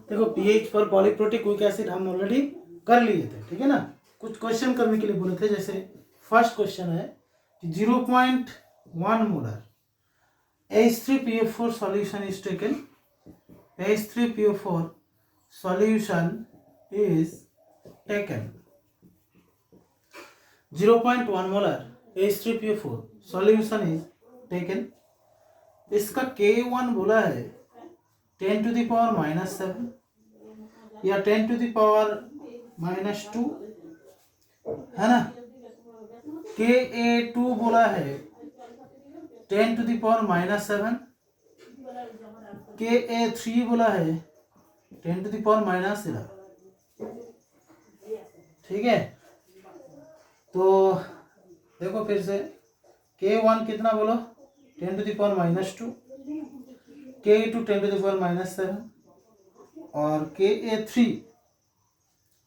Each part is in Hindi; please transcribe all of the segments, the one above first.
देखो पीएच पर पॉलीप्रोटिक वीक एसिड हम ऑलरेडी कर लिए थे, ठीक है ना। कुछ क्वेश्चन करने के लिए बोले थे, जैसे फर्स्ट क्वेश्चन है कि 0.1 molar H3PO4 solution is taken. H3PO4 solution is taken. 0.1 molar H3PO4 solution is taken. इसका K1 बोला है 10 to the power -7 या 10 to the power -2, है ना। Ka2 बोला है 10 to the power -7, Ka3 बोला है 10 to the power -11, ठीक है। तो देखो फिर से K1 कितना बोलो 10 to the power -2, Ka2 10 to the power -7 और Ka3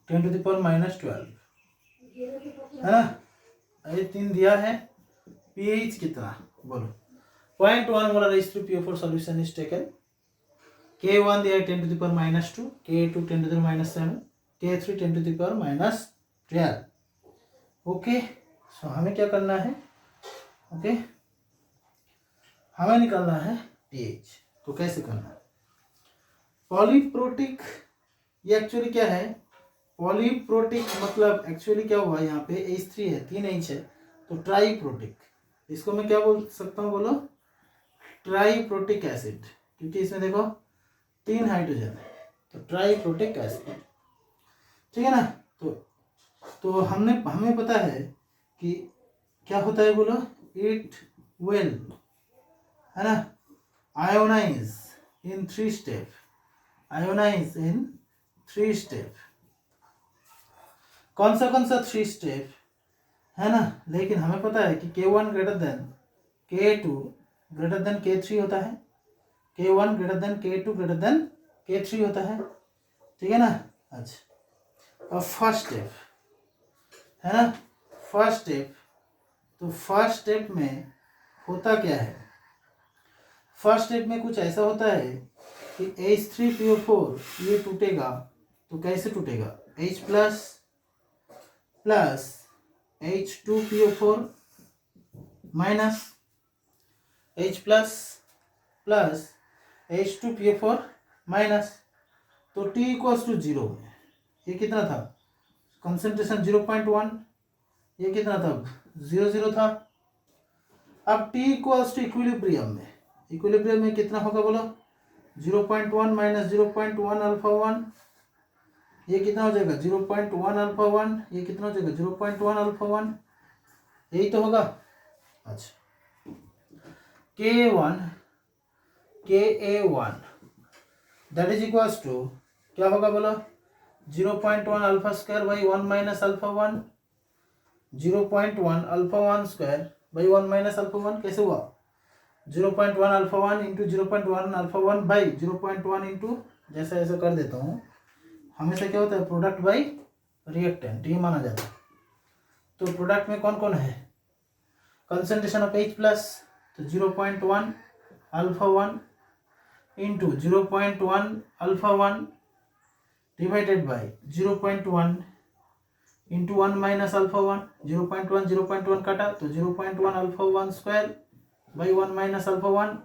10 to the power -12, है ना। ये 3 दिया है। pH कितना बोलो 0.1 molar H3PO4 solution is taken. K1 दिया है 10 to the power -2, Ka2 10 to the power -7, Ka3 10 to the power -12. Okay, सो हमें क्या करना है, ओके हमें निकालना है pH। तो कैसे करना है, पॉलीप्रोटिक, ये एक्चुअली क्या है, पॉलीप्रोटिक मतलब एक्चुअली क्या हुआ, यहाँ पे H3 है, 3 H है, तो ट्राईप्रोटिक, इसको मैं क्या बोल सकता हूँ बोलो, ट्राईप्रोटिक एसिड, क्योंकि इसमें देखो 3 हाइड्रोजन है, तो ट्राईप्रोटिक एसिड, ठीक है ना। तो हमें पता है कि क्या होता है बोलो, इट विल, है ना, आयोनाइज इन 3 स्टेप, आयोनाइज इन 3 स्टेप। कौन सा 3 स्टेप, है ना। लेकिन हमें पता है कि K1 greater than K2 greater than K3 होता है, K1 greater than K2 greater than K3 होता है, ठीक है ना। अच्छा, अब फर्स्ट स्टेप, है ना, फर्स्ट स्टेप, तो फर्स्ट स्टेप में होता क्या है, फर्स्ट स्टेप में कुछ ऐसा होता है कि H3PO4 ये टूटेगा, तो कैसे टूटेगा, H plus plus H2PO4 minus H plus plus H2PO4 minus, तो T इक्वल्स टू 0 में ये कितना था, कंसंट्रेशन 0.1, ये कितना था 0.0 था। अब T इक्वल्स टू इक्विलिब्रियम में, इक्विलिब्रियम में कितना होगा बोलो, 0.1 माइनस 0.1 अल्फा 1, ये कितना हो जाएगा 0.1 अल्फा 1, ये कितना हो जाएगा 0.1 अल्फा 1, यही तो होगा। अच्छा, Ka1 that is equals to क्या होगा बोलो, 0.1 alpha square by 1 minus alpha 1, 0.1 alpha 1 square by 1 minus alpha 1, कैसे हुआ, 0.1 alpha 1 into 0.1 alpha 1 by 0.1 into, जैसा ऐसा कर देता हूँ, हमेशा क्या होता है प्रोडक्ट बाई रिएक्टेंट, ये माना जाता है। तो प्रोडक्ट में कौन कौन है, कंसंट्रेशन ऑफ H प्लस, तो 0.1 alpha 1 into 0.1 alpha 1 divided by 0.1 into 1 minus alpha 1, 0.1 काटा तो 0.1 alpha 1 square by 1 minus alpha 1।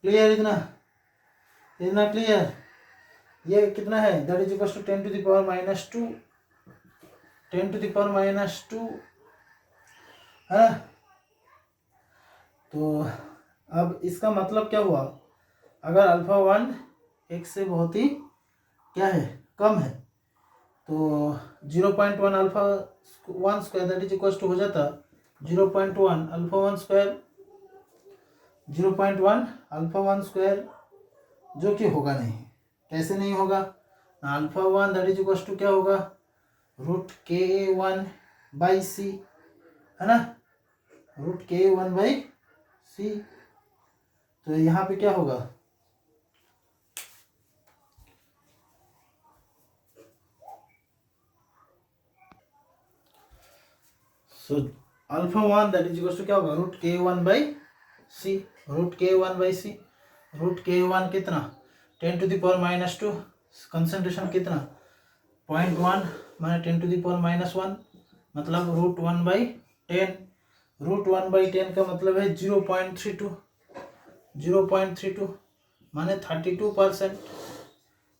Clear, इतना क्लियर। ये कितना है, that is equal to 10 to the power -2, 10 to the power -2, है ना। तो अब इसका मतलब क्या हुआ, अगर अल्फा 1 एक से बहुत ही क्या है कम है, तो 0.1 alpha 1 square that is equal to हो जाता 0.1 अल्फा 1 स्क्वायर, 0.1 अल्फा 1 स्क्वायर, जो कि होगा नहीं, कैसे नहीं होगा, alpha 1 that is equal to क्या होगा, √Ka1 बाई सी, है ना, √Ka1 बाई सी। तो यहाँ पे क्या होगा, so alpha 1 that is equal to क्या होगा, √Ka1 by C, √Ka1 by C, √Ka1 कितना 10⁻², कंसंट्रेशन कितना 0.1 माने 10⁻⁻1 मतलब √1/10। √1/10 का मतलब है 0.32, 0.32 माने 32%।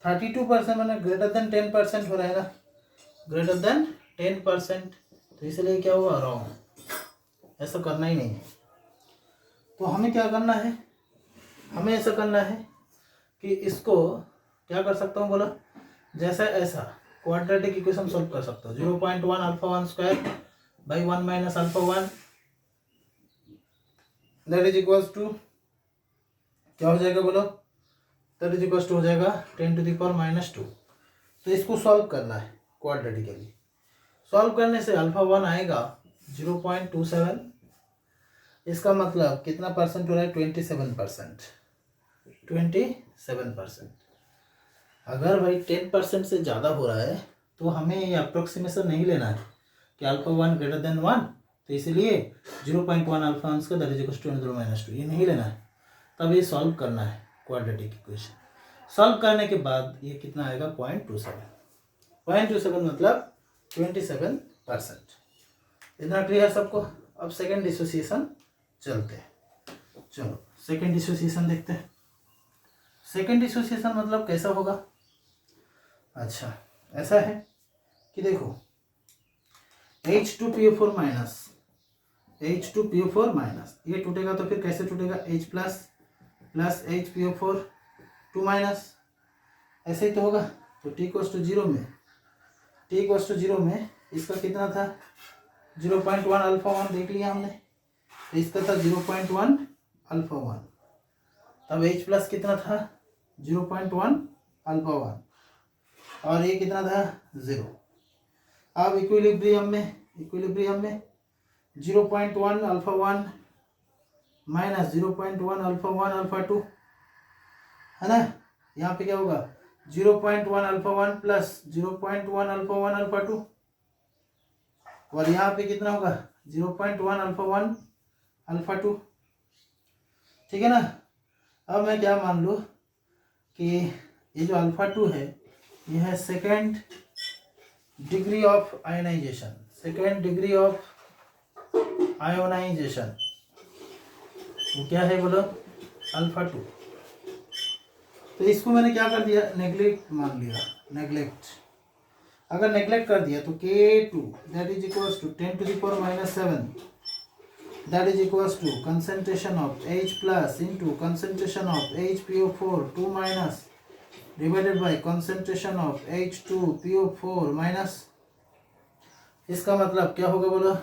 32% माने ग्रेटर देन 10% हो रहा है ना, ग्रेटर देन 10%। तो इसलिए क्या हुआ, रॉन्ग, ऐसा करना ही नहीं है। तो हमें क्या करना है, हमें ऐसा करना है कि इसको क्या कर सकता हूँ बोला, जैसा ऐसा क्वाड्रेटिक इक्वेशन सॉल्व कर सकता हूँ। 0.1 α1² by 1 minus α1 that is equals to क्या हो जाएगा बोलो, दैट इज इक्वल्स टू हो जाएगा 10⁻²। तो इसको सॉल्व करना है क्वाड्रेटिकली। सॉल्व करने से α1 आएगा 0.27, इसका मतलब कितना परसेंट हो रहा है 27%। 27%। अगर भाई 10% से ज़्यादा हो रहा है तो हमें ये अप्रोक्सीमेशन नहीं लेना है कि α1 ग्रेटर देन 1, तो इसलिए 0.1 α1 का दैट इज इक्वल्स टू 10⁻², ये नहीं लेना है। तब ये सॉल्व करना है क्वाड्रेटिक इक्वेशन। सॉल्व करने के बाद ये कितना आएगा 0.27। 0.27 मतलब 27%। इतना क्लियर सबको। अब सेकेंड डिसोसिएशन चलते हैं। चलो सेकेंड डिसोसिएशन देखते हैं। सेकेंड डिसोसिएशन मतलब कैसा होगा, अच्छा ऐसा है कि देखो H2PO4 माइनस, H2PO4 माइनस, ये टूटेगा तो फिर कैसे टूटेगा, H प्लस HPO4 2 माइनस, ऐसे ही तो होगा। तो T=0 में, T=0 में इसका कितना था 0.1 α1 देख लिया हमने, तो इसका था 0.1 α1, तब H प्लस कितना था 0.1 α1 और ये कितना था 0। अब इक्विलिब्रियम में 0.1 α1 माइनस 0.1 α1 α2 है ना, यहाँ पे क्या होगा 0.1 α1 प्लस 0.1 α1 α2 और यहाँ पे कितना होगा 0.1 α1 α2, ठीक है ना। अब मैं क्या मान लूँ कि ये जो α2 है ये है second degree of ionization, second degree of ionization, वो क्या है बोलो α2। तो इसको मैंने क्या कर दिया, नेग्लेक्ट मान लिया, नेग्लेक्ट। अगर नेग्लेक्ट कर दिया तो K2 that is equals to 10⁻⁻7 that is equals to concentration of H plus into concentration of HPO4 2 minus divided by concentration of H2PO4 minus. इसका मतलब क्या होगा बोलो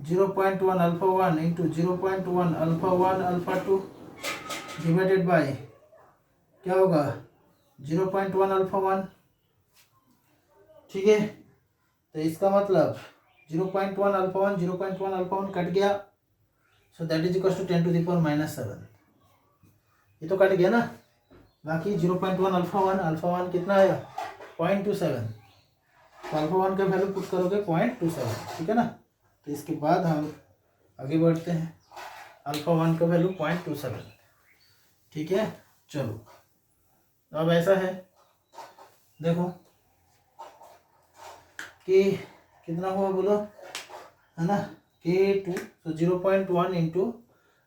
0.1 α1 इंटू 0.1 α1 α2 डिवाइडेड बाय क्या होगा 0.1 α1, ठीक है। तो इसका मतलब 0.1 α1 0.1 α1 कट गया, so that is equal to 10⁻⁻7, ये तो कट गया ना। बाकी 0.1 α1 कितना आया 0.27, तो α1 का वैल्यू पुट करोगे 0.27, ठीक है ना। तो इसके बाद हम आगे बढ़ते हैं, α1 का वैल्यू 0.27, ठीक है। चलो अब ऐसा है देखो कि कितना हुआ बोलो, है ना K2, तो 0.1 इंटू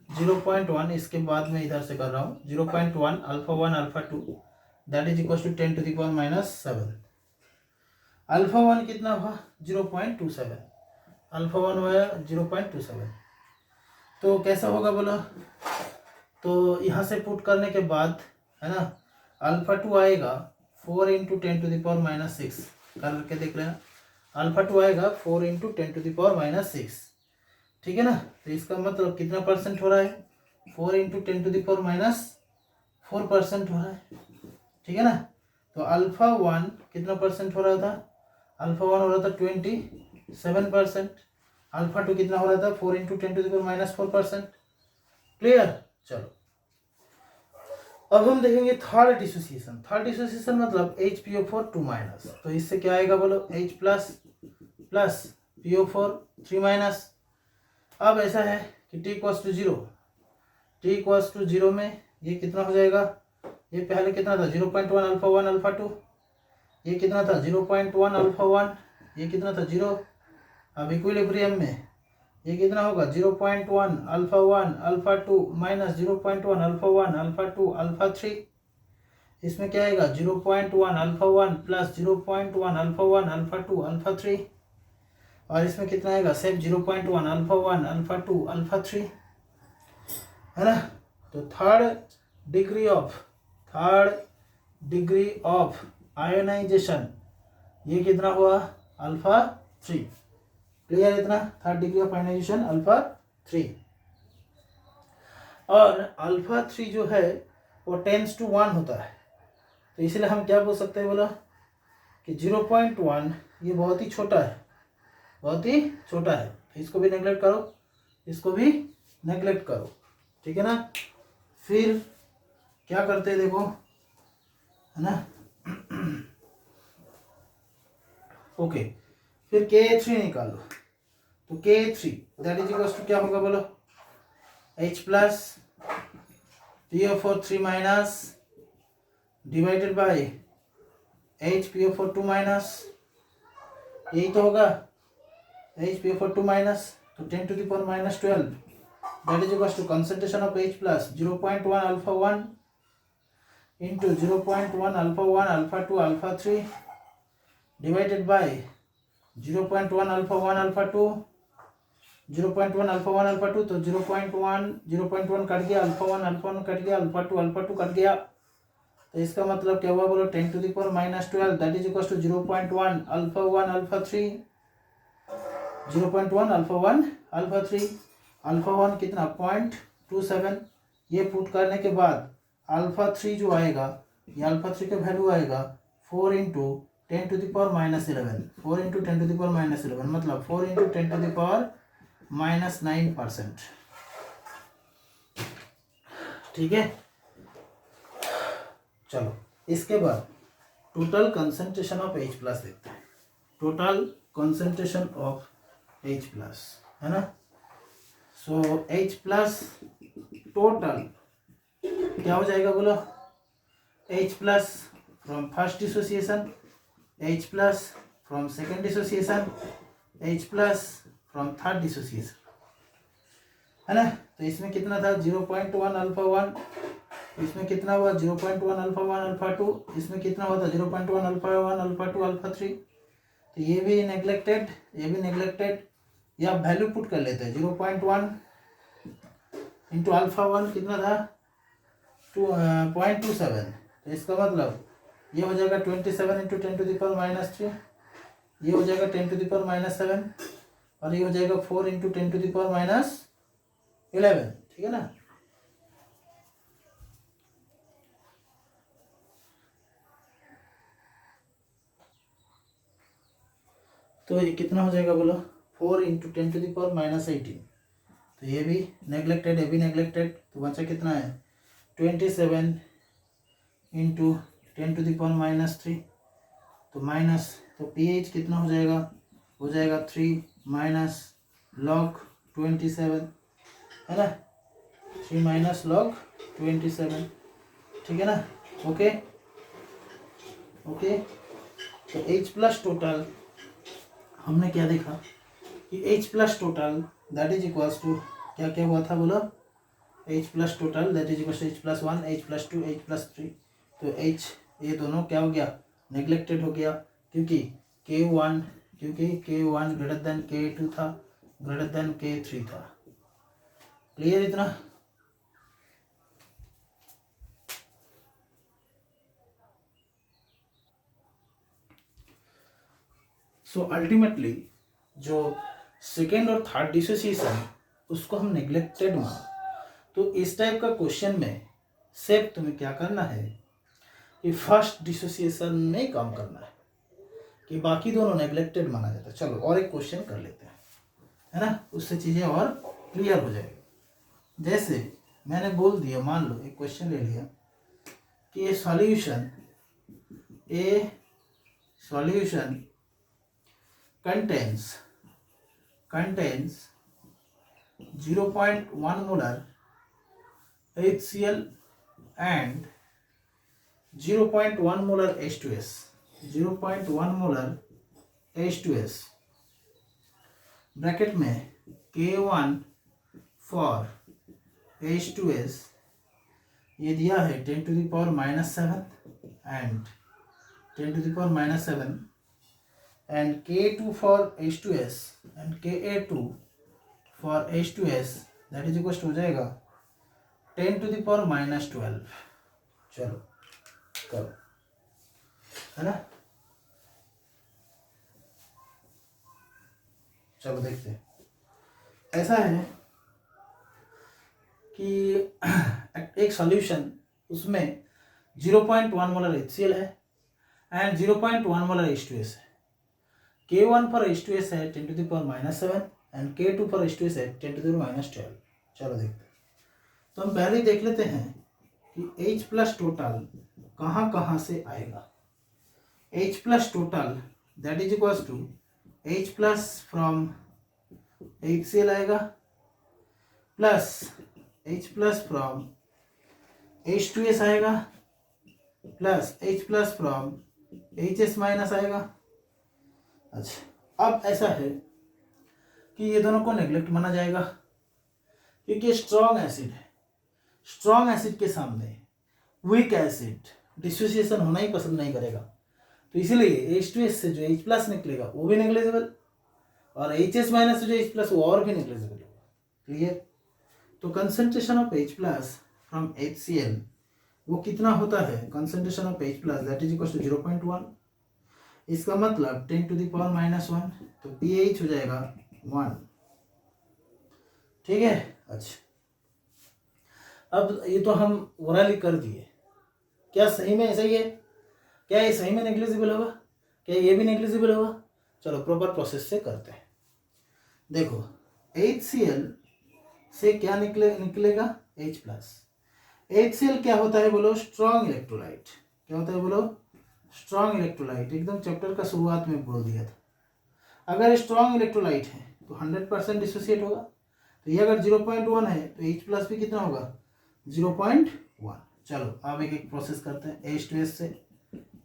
0.1, इसके बाद मैं इधर से कर रहा हूँ 0.1 α1 α2 दैट इज इक्वल टू 10⁻⁻7। α1 कितना हुआ 0.27, α1 हुआ 0.27। तो कैसा होगा बोलो, तो यहाँ से पुट करने के बाद है ना α2 आएगा 4 इंटू 10⁻⁻6, करके देख लेना, α2 आएगा 4 इंटू 10⁻⁻6, ठीक है ना। तो इसका मतलब कितना परसेंट हो रहा है 4 इंटू 10⁻⁴% हो रहा है, ठीक है ना। तो α1 कितना परसेंट हो रहा था, α1 हो रहा था 27%, α2 कितना हो रहा था 4 इंटू 10⁻⁴%, क्लियर। चलो अब हम देखेंगे थर्ड डिसोसिएशन। थर्ड डिसोसिएशन मतलब HPO4 2 माइनस, तो इससे क्या आएगा बोलो H plus plus PO4 3 minus. अब ऐसा है कि T=0, T=0 में ये कितना हो जाएगा ये पहले कितना था 0.1 अल्फा 1 अल्फा 2, ये कितना था 0.1 अल्फा 1, ये कितना था 0। अब इक्विलिब्रियम में ये कितना होगा 0.1 alpha 1 alpha 2 minus 0.1 alpha 1 alpha 2 alpha 3। इसमें क्या आएगा 0.1 alpha 1 plus 0.1 alpha 1 alpha 2 alpha 3, और इसमें कितना आएगा सेम 0.1 अल्फा 1 अल्फा 2 अल्फा 3, है ना। तो थर्ड डिग्री ऑफ आयोनाइजेशन ये कितना हुआ अल्फा 3। क्लियर इतना, third degree of ionization alpha 3। और अल्फा 3 जो है वो टेंस टू 1 होता है, तो इसलिए हम क्या बोल सकते हैं बोला कि 0.1 ये बहुत ही छोटा है, बहुत ही छोटा है, तो इसको भी नेगलेक्ट करो, इसको भी नेगलेक्ट करो, ठीक है ना। फिर क्या करते हैं देखो, है ना। ओके, फिर Ka3 निकालो, तो Ka3 that is equal to क्या होगा बोलो, H plus PO4 3 minus divided bye H PO4 2 minus, यही तो होगा H PO4 2 माइनस, तो 10 to the power minus 12 that is equals to concentration of H plus 0.1 alpha 1 into 0.1 alpha 1 alpha 2 alpha 3 divided by 0.1 alpha 1 alpha 2 0.1 alpha 1 alpha 2, तो 0.1 कट गया, alpha 1 कट गया, alpha 2 कट गया, तो इसका मतलब क्या हुआ बोलो 10 to the power minus 12 that is equals to 0.1 alpha 1 alpha 3 0.1 alpha 1 alpha 3, alpha 1 कितना 0.27, ये पुट करने के बाद अल्फा 3 जो आएगा, ये अल्फा 3 का वैल्यू आएगा 4 into 10 to the power minus 11, 4 into 10 to the power minus 11, मतलब 4 into 10 to the power minus 9%, ठीक है। चलो इसके बाद total concentration of H plus देखते हैं, total concentration of H plus, है ना। सो H प्लस टोटल क्या हो जाएगा बोलो, H plus from first dissociation, H plus from second dissociation, H plus from third dissociation, है ना। तो इसमें कितना था 0.1 अल्फा 1, इसमें कितना हुआ 0.1 अल्फा 1 अल्फा 2, इसमें कितना हुआ था 0.1 अल्फा 1 अल्फा 2 अल्फा 3, तो ये भी नेग्लेक्टेड, ये भी नेग्लेक्टेड। या वैल्यू पुट कर लेते हैं 0.1 इंटू अल्फा 1 कितना था 0.27, तो इसका मतलब ये हो जाएगा 27 into 10 to the power minus 3, ये हो जाएगा 10 टू द पावर माइनस 7, और ये हो जाएगा 4 into 10 to the power minus 11, ठीक है ना। तो ये कितना हो जाएगा बोलो 4 into 10 to the power minus 18, तो ये भी नेग्लेक्टेड, ये भी नेग्लेक्टेड, तो बचा कितना है 27 into 10 to the power minus 3, तो माइनस, तो pH कितना हो जाएगा 3 माइनस लॉग 27, है ना, 3 माइनस लॉग 27, ठीक है ना। ओके ओके, तो H प्लस टोटल हमने क्या देखा कि H plus total that is equals to क्या क्या हुआ था बोलो, H plus total that is equals to H plus 1 H plus 2 H plus 3, तो H ये दोनों क्या हो गया नेग्लेक्टेड हो गया, क्योंकि K1 ग्रेटर देन K2 था, ग्रेटर देन K3 था। क्लियर इतना। सो अल्टीमेटली जो सेकेंड और थर्ड डिसोसिएशन उसको हम नेग्लेक्टेड माना, तो इस टाइप का क्वेश्चन में सिर्फ तुम्हें क्या करना है कि फर्स्ट डिसोसिएशन में काम करना है, कि बाकी दोनों नेग्लेक्टेड माना जाता है। चलो और एक क्वेश्चन कर लेते हैं, है ना, उससे चीज़ें और क्लियर हो जाएगी। जैसे मैंने बोल दिया, मान लो एक क्वेश्चन ले लिया कि ए solution contains 0.1 molar HCl and 0.1 molar H2S, 0.1 molar H2S, bracket में K1 फॉर H2S ये दिया है 10 to the power -7 and 10 to the power -7 and K2 for H2S and Ka2 for H2S that is equals to हो जाएगा 10 to the power -12। चलो करो, है ना। चलो देखते हैं। ऐसा है कि एक सॉल्यूशन उसमें 0.1 मोलर HCl है एंड 0.1 मोलर H2S है। K1 फॉर H2S है 10 to the power -7 and K2 for H2S है 10 to the power -12। चलो देखते हैं। तो हम पहले ही देख लेते हैं कि H प्लस टोटल कहाँ कहाँ से आएगा। H plus total that is equals to H plus from HCl आएगा plus H plus from H2S आएगा plus H plus from HS minus आएगा। अच्छा, अब ऐसा है कि ये दोनों को नेग्लेक्ट माना जाएगा क्योंकि स्ट्रॉन्ग एसिड है। स्ट्रॉन्ग एसिड के सामने वीक एसिड डिसोसिएशन होना ही पसंद नहीं करेगा, तो इसीलिए H2S से जो H प्लस निकलेगा वो भी नेग्लिजिबल और HS माइनस से जो H प्लस वो और भी नेग्लिजिबल होगा। क्लियर। तो concentration of H plus from HCl वो कितना होता है, concentration of H plus that is equal to 0.1। इसका मतलब 10 to the power -1, तो pH हो जाएगा 1। ठीक है। अच्छा, अब ये तो हम ओरली कर दिए, क्या सही में ऐसा ही है? क्या ये सही में नेग्लिजिबल होगा? क्या ये भी नेग्लिजिबल होगा? चलो प्रॉपर प्रोसेस से करते हैं। देखो HCl से क्या निकलेगा H प्लस। HCl क्या होता है बोलो? Strong electrolyte. क्या होता है बोलो? Strong electrolyte. एकदम चैप्टर का शुरुआत में बोल दिया था। अगर स्ट्रॉन्ग इलेक्ट्रोलाइट है तो 100% डिसोसिएट होगा। तो ये अगर 0.1 है तो H प्लस भी कितना होगा? 0.1। चलो अब एक एक प्रोसेस करते हैं। H2S से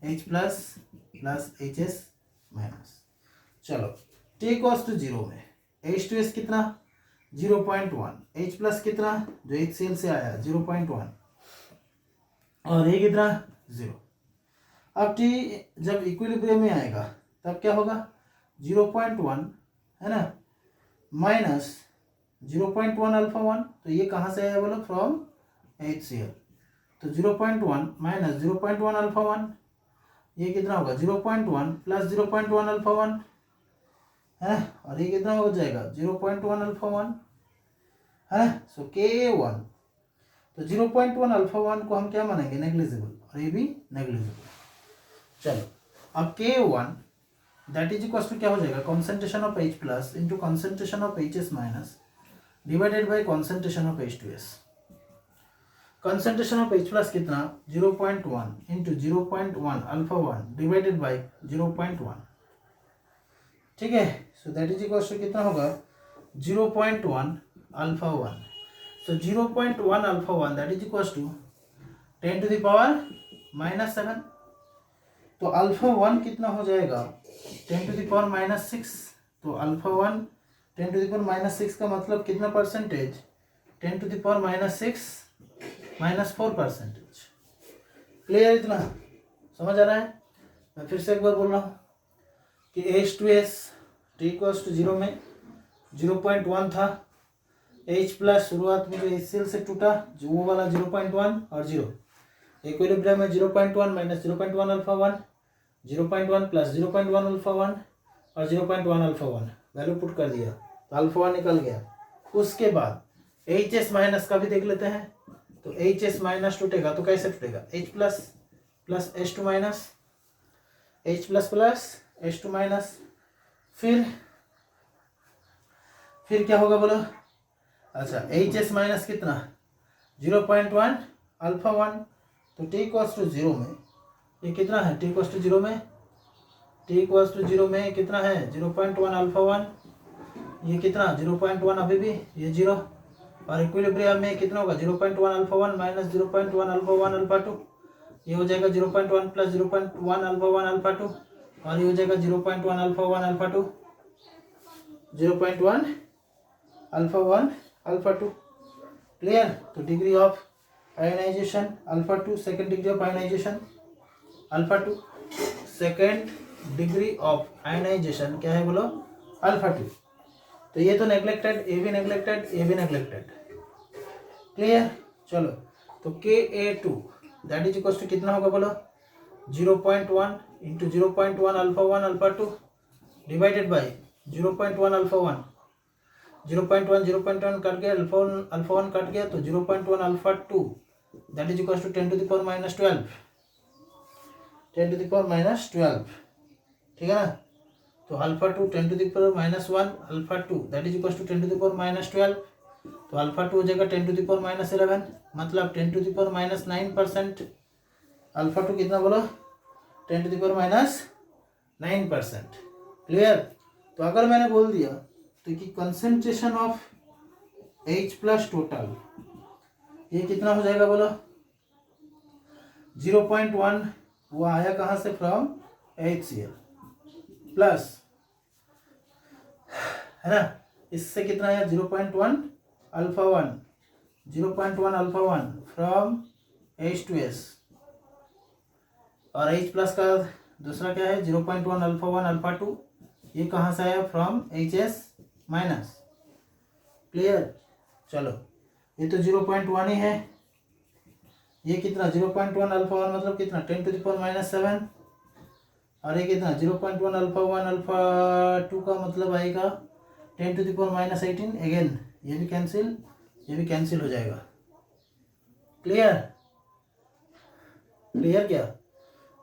H plus plus HS minus. चलो T इक्वल्स टू 0 में H2S कितना? 0.1। H प्लस कितना जो HCl से आया 0.1 और ये कितना? 0। अब T जब इक्विलिब्रियम में आएगा तब क्या होगा? 0.1 है ना माइनस 0.1 अल्फा 1। तो ये कहाँ से आया बोलो? From HCl। तो 0.1 माइनस 0.1 अल्फा 1 ये कितना होगा? 0.1 प्लस 0.1 अल्फा 1 है, और ये कितना हो जाएगा? 0.1 अल्फा 1 है। सो Ka1 तो 0.1 अल्फा 1 को हम क्या मानेंगे? नेग्लिजिबल, और ये भी नेग्लिजिबल। चलो अब K1 that is equal to क्या हो जाएगा? Concentration of H plus into concentration of HS minus divided by concentration of H2S। Concentration of H plus कितना? 0.1 इंटू 0.1 अल्फा 1 डिवाइडेड बाई 0.1। ठीक है। So that is equal to कितना होगा? 0.1 alpha 1। So 0.1 alpha 1 that is equal to 10 to the power -7। तो अल्फा 1 कितना हो जाएगा? 10 टू द पावर -6। तो अल्फा 1 10 टू द पावर -6 का मतलब कितना percentage? 10 to the power -6 -4%। Clear? इतना समझ आ रहा है? मैं फिर से एक बार बोल रहा हूँ कि H2S T इक्वल्स टू 0 में 0.1 था। H प्लस शुरुआत में जो HCl से टूटा जो वो वाला 0.1 और 0 इक्विलिब्रियम में 0.1 माइनस 0.1 अल्फा 1 0.1 प्लस 0.1 अल्फा 1 और 0.1 अल्फा 1 वैल्यू पुट कर दिया तो अल्फा 1 निकल गया। उसके बाद HS माइनस का भी देख लेते हैं। तो HS माइनस टूटेगा तो कैसे टूटेगा? H plus plus H2 minus H plus plus H2 minus. फिर क्या होगा बोलो? अच्छा HS माइनस कितना? 0.1 अल्फा 1। तो T इक्वल्स टू 0 में ये कितना है? T इक्वल्स टू 0 में T इक्वल्स टू 0 में कितना है? 0.1 अल्फा 1। ये कितना? 0.1 अभी भी ये 0 और इक्विलिब्रियम में कितना होगा? 0.1 अल्फा 1 माइनस 0.1 अल्फा 1 अल्फा 2 ये हो जाएगा 0.1 प्लस 0.1 अल्फा 1 अल्फा 2, और ये हो जाएगा 0.1 alpha 1 alpha 2, 0.1 alpha 1 alpha 2। Clear? तो degree of ionization alpha 2, second degree of ionization alpha 2, second degree of ionization क्या है बोलो? अल्फा 2। तो ये तो नेग्लेक्टेड, ए भी नेग्लेक्टेड, ए भी नेग्लेक्टेड। क्लियर? चलो, तो Ka2 that is equal to कितना होगा बोलो? 0.1 into 0.1 alpha 1 alpha 2 divided by 0.1 alpha 1, 0.1 cut गया, अल्फा 1 कट गया, तो 0.1 alpha 2 that is equal to 10 to the power minus 12, 10 to the power minus 12। ठीक है ना? तो alpha 2 10 to the power minus 1 alpha 2 that is equal to 10 to the power minus 12। तो अल्फा 2 हो जाएगा 10 टू द पावर माइनस 11, मतलब 10 to the power minus 9%। Alpha 2 कितना बोलो? 10 to the power minus 9%। Clear? तो अगर मैंने बोल दिया तो कि concentration of H plus total ये कितना हो जाएगा बोलो? 0.1 वो आया कहाँ से? फ्रॉम HCl प्लस, है ना, इससे कितना आया? 0.1 अल्फा 1, 0.1 अल्फा 1 फ्रॉम H2S, और H प्लस का दूसरा क्या है? 0.1 अल्फा 1 अल्फा 2, ये कहाँ से आया? From HS minus. क्लियर? चलो, ये तो 0.1 ही है, ये कितना? 0.1 अल्फा 1 मतलब कितना? 10 टू द पावर माइनस 7, और ये कितना? 0.1 अल्फा 1 अल्फा 2 का मतलब आएगा 10 to the power minus 18। Again ये भी कैंसिल, ये भी कैंसिल हो जाएगा। क्लियर? क्लियर क्या?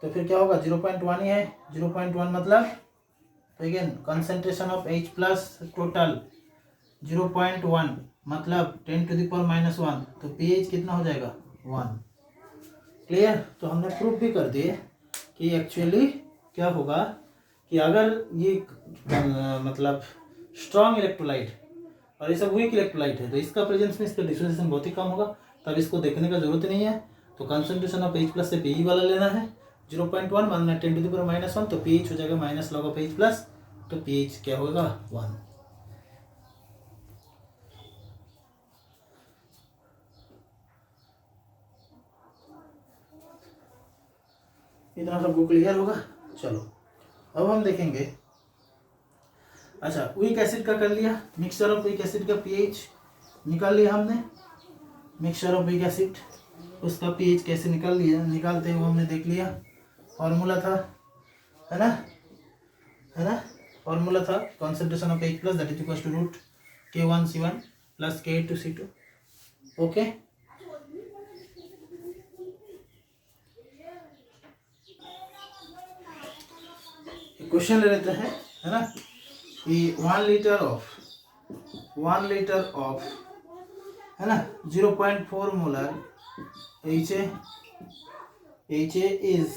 तो फिर क्या होगा? 0.1 ही है, 0.1 मतलब, तो again concentration of H plus total 0.1 मतलब 10 टू द पावर माइनस 1, तो pH कितना हो जाएगा? 1। क्लियर? तो हमने प्रूफ भी कर दिए कि एक्चुअली क्या होगा कि अगर ये मतलब स्ट्रॉन्ग इलेक्ट्रोलाइट और ये सब वीक इलेक्ट्रोलाइट है, तो इसका प्रेजेंस में इसका डिसोसिएशन बहुत ही कम होगा, तब इसको देखने का जरूरत नहीं है। तो कंसंट्रेशन ऑफ H प्लस से Pe वाला लेना है 0.1 मानना 10 टू द पावर माइनस 1, तो pH हो जाएगा minus log of H plus, तो pH क्या होगा? 1। इतना सबको क्लियर होगा? चलो, अब हम देखेंगे। अच्छा, वीक एसिड का कर लिया, मिक्सचर ऑफ वीक एसिड का pH निकाल लिया हमने। मिक्सचर ऑफ वीक एसिड उसका pH कैसे निकालते हैं वो हमने देख लिया। फॉर्मूला था, है ना, फॉर्मूला था concentration of H plus that is equal to root K1C1 plus K2C2। Okay, question ले लेते हैं, है ना, कि 1 लीटर ऑफ है ना 0.4 molar HA is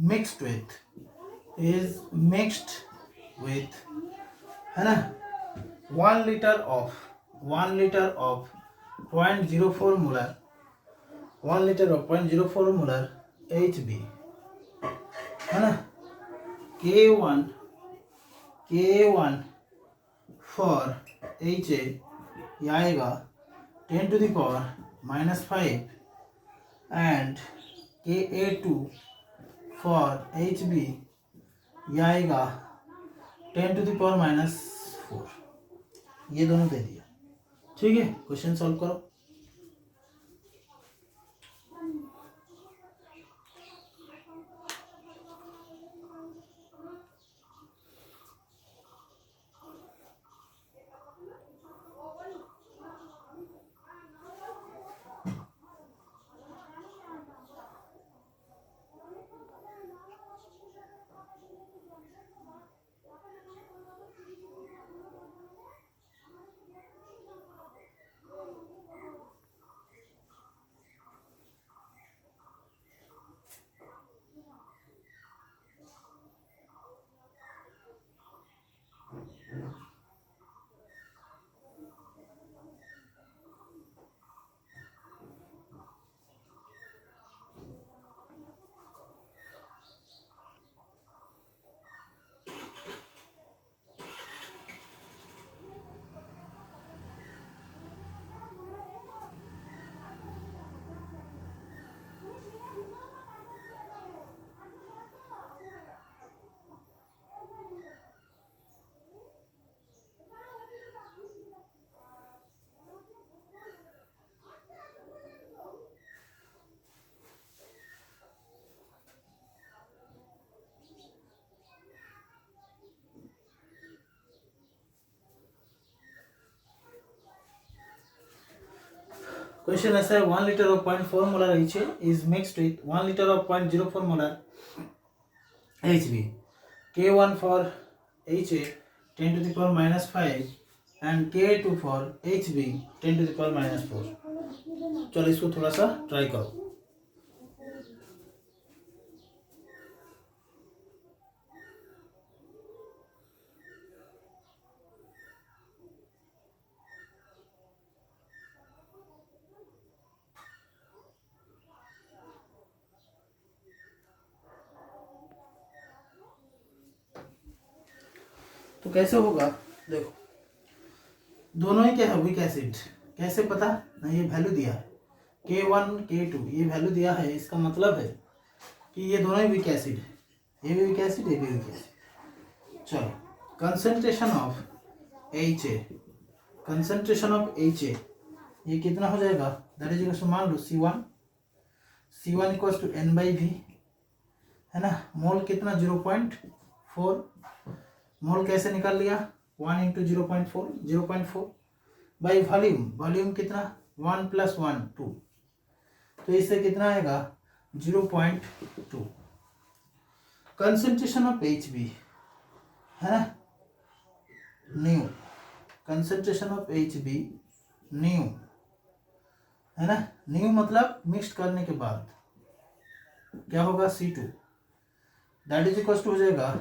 mixed with है ना 1 litre of 0.04 molar 1 litre of 0.04 molar HB, है ना। K1 फॉर HA ये आएगा 10 to the power minus 5 and Ka2 for HB ये आएगा 10 टू द पावर माइनस 4। ये दोनों दे दिया, ठीक है। क्वेश्चन सॉल्व करो। क्वेश्चन ऐसा है 1 liter of 0.4 molar HA is mixed with 1 liter of 0.04 molar HB. K1 for HA 10 to the power minus 5 and K2 for HB 10 to the power minus 4. चलो इसको थोड़ा सा ट्राई करो। तो कैसे होगा, देखो दोनों ही क्या है, वीक एसिड। कैसे पता ना, ये वैल्यू दिया है K1 K2, ये वैल्यू दिया है, इसका मतलब है कि ये दोनों ही वीक एसिड है, ये भी वीक एसिड, ये भी वीक एसिड। चलो concentration of HA, concentration of HA ये कितना हो जाएगा, दैट इज इक्वल टू, मान लो C1 इक्वल टू N/V है ना। मोल कितना 0.4, मोल कैसे निकाल लिया, 1 इंटू 0.4 बाई वॉल्यूम कितना 1 + 1 2, तो इससे कितना आएगा 0.2। कंसंट्रेशन ऑफ HB है ना, new, concentration of HB new है ना, न्यू मतलब मिक्स करने के बाद क्या होगा C2, that is equal to हो जाएगा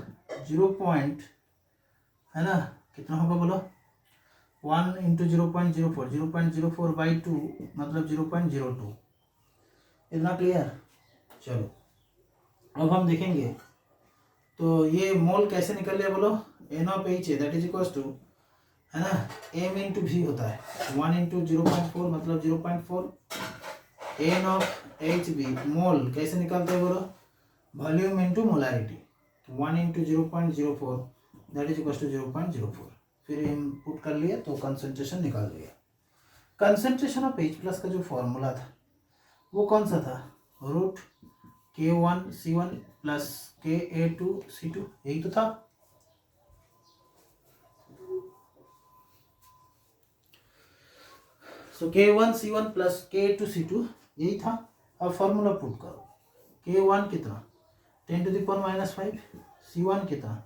0. है ना, कितना होगा बोलो, 1 इंटू 0.04 बाई 2 मतलब 0.02। इतना क्लियर। चलो अब हम देखेंगे, तो ये मोल कैसे निकल लिया बोलो, N of HA that is equal to है ना M इंटू V होता है, 1 इंटू 0.4 मतलब 0.4, N ऑफ HB मोल कैसे निकलते हैं बोलो, volume into molarity, 1 into 0.04 that is equal to 0.04, फिर इनपुट कर लिए तो कंसंट्रेशन निकाल लिया। कंसंट्रेशन ऑफ H+ का जो फॉर्मूला था वो कौन सा था, रूट K1C1 प्लस Ka2C2, यही तो था। सो K1C1 प्लस Ka2C2 यही था। अब फॉर्मूला पुट करो, K1 कितना 10 टू द पावर -5, C1 कितना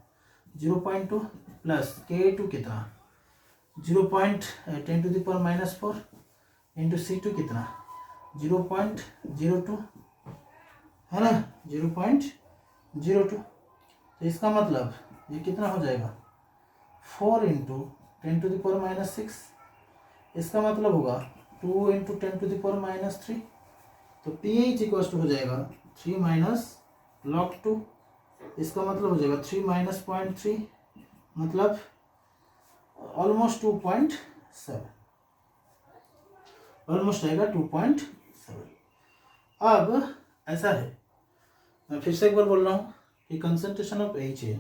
0.2 प्लस Ka2 कितना 0.10 to the power -4 into C2 कितना 0.02 है ना, 0.02। तो इसका मतलब ये कितना हो जाएगा 4 इंटू 10 टू द पावर -6, इसका मतलब होगा 2 इंटू 10 टू द पावर -3, तो pH इक्वल टू हो जाएगा 3 माइनस log 2, इसका मतलब हो जाएगा 3 माइनस 0.3 मतलब ऑलमोस्ट 2.7, ऑलमोस्ट आएगा 2.7। अब ऐसा है, मैं फिर से एक बार बोल रहा हूँ कि concentration of HA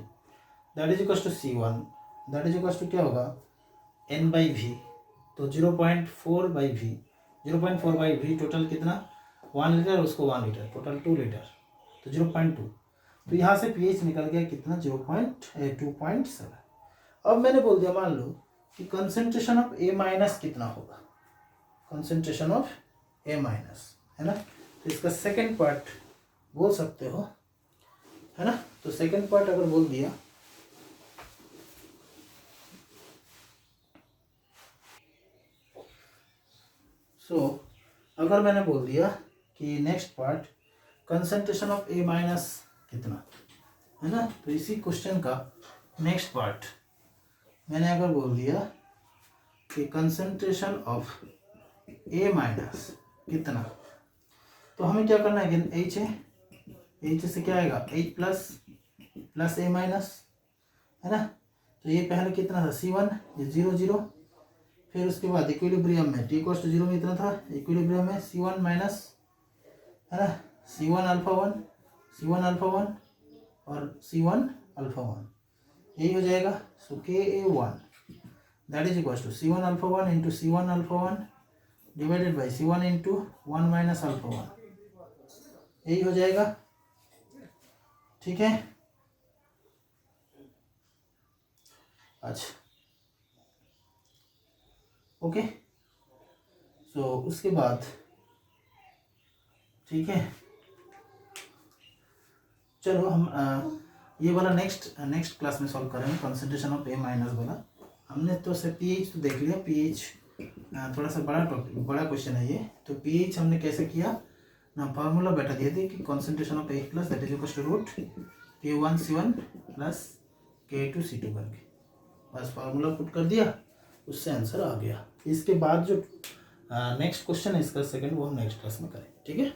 that is equal to C1 that is equal to क्या होगा N/V, तो 0.4/V टोटल कितना 1 लीटर, उसको 1 लीटर, टोटल 2 लीटर, तो 0.2। तो यहाँ से pH निकल गया कितना 2.7। अब मैंने बोल दिया, मान लो कि कंसंट्रेशन ऑफ A- कितना होगा, कंसंट्रेशन ऑफ A- है ना, तो इसका सेकंड पार्ट बोल सकते हो है ना। तो सेकंड पार्ट अगर बोल दिया अगर मैंने बोल दिया कि next part concentration of A- कितना है ना, तो इसी क्वेश्चन का नेक्स्ट पार्ट मैंने अगर बोल दिया कि कंसंट्रेशन ऑफ A- कितना, तो हमें क्या करना है, H से क्या आएगा H प्लस A- है ना। तो ये पहले कितना था C1, ये 0 0, फिर उसके बाद इक्विलिब्रियम में t = 0 में इतना था, इक्विलिब्रियम में C1 माइनस है ना C1 अल्फा 1 और C1 अल्फा 1, यही हो जाएगा। So Ka1 that is equal to C1 alpha 1 into C1 alpha 1 divided by C1 into 1 minus alpha 1, यही हो जाएगा। ठीक है, अच्छा ओके। सो उसके बाद ठीक है, चलो हम ये वाला नेक्स्ट क्लास में सॉल्व करेंगे, कंसंट्रेशन ऑफ ए माइनस वाला। हमने तो से पीएच तो देख लिया, पीएच थोड़ा सा बड़ा टॉपिक, बड़ा क्वेश्चन है ये। तो पीएच हमने कैसे किया ना, फार्मूला बैठा दिए थे कि concentration of A plus that is equal to root K1C1 plus K2C2 करके, बस फार्मूला पुट कर दिया, उससे आंसर आ गया। इसके बाद जो नेक्स्ट क्वेश्चन है इसका सेकंड, वो हम नेक्स्ट क्लास में करें, ठीक है।